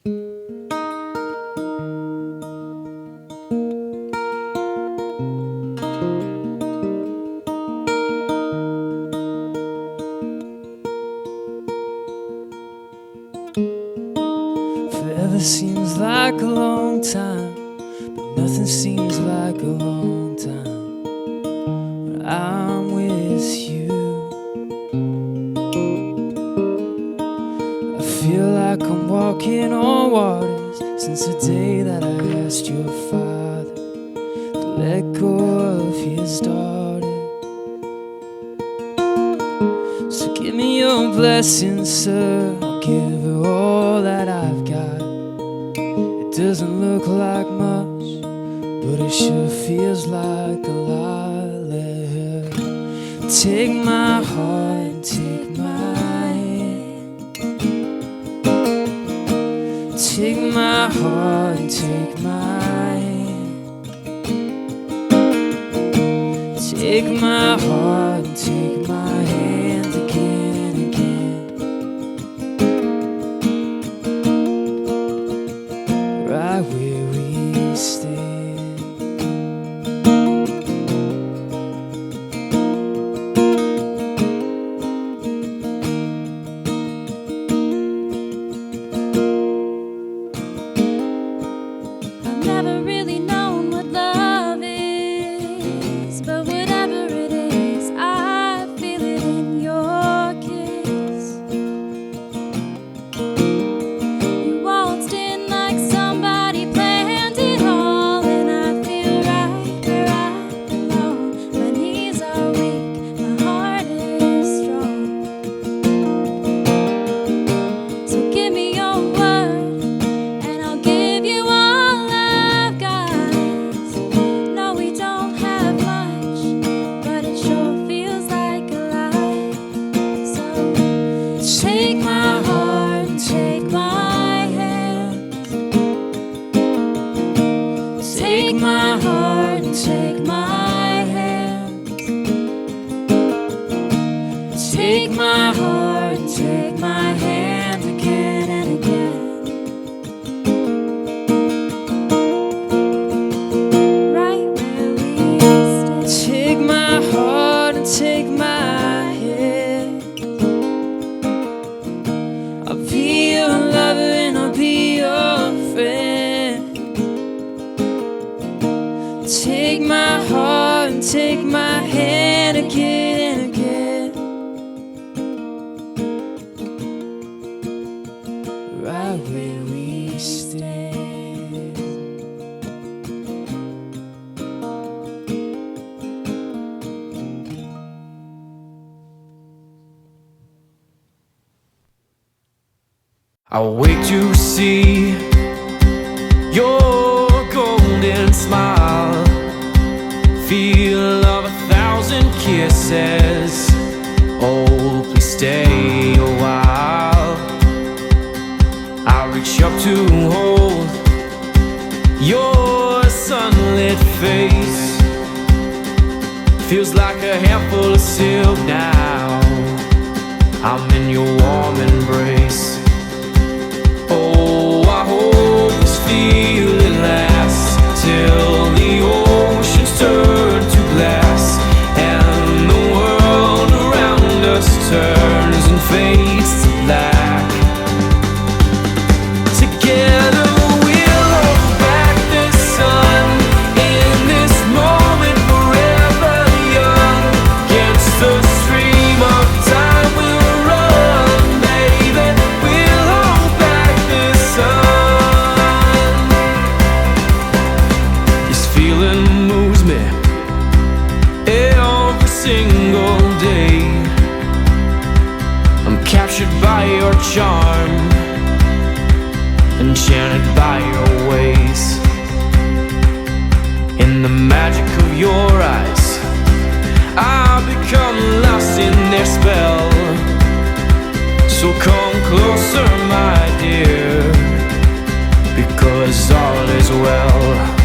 Forever seems like a long time, but nothing seems like a long time when I'm with you. I feel like I'm walking on waters since the day that I asked your father to let go of his daughter. So give me your blessing, sir. I'll give her all that I've got. It doesn't look like much, but it sure feels like a lot. Let her take my heart and take my hand. Take my heart and take my hand. Take my heart and take my hand again and again. Right where we stand. I've never really known what love is, but whatever it is, I feel it in your kiss. You waltzed in like somebody planned it all, and I feel right where I belong. My knees are weak, my heart is strong. So give me your word, and I'll give you all I've got. No, we don't have much, but it sure feels like a lot. So take my heart and take my hand. Take my heart and take my hand. Take my heart and take my hand again and again. Right where we stand. Take my heart and take my hand. I'll be your lover and I'll be your friend. Take my heart and take my hand again and again. Right where we stand. I wait to see your golden smile, feel of 1,000 kisses. Oh, please stay a while. I reach up to hold your sunlit face. Feels like a handful of silk now. I'm in your warm embrace. Oh, I hope this feeling lasts till the oceans turn to glass and the world around us turns and fades to black. Together we'll hold back the sun in this moment, forever young. Against the stream of time we'll run, baby. We'll hold back the sun. This feeling moves me every single day. I'm captured by your charm, enchanted by your ways. In the magic of your eyes, I've become lost in their spell. So come closer, my dear, because all is well.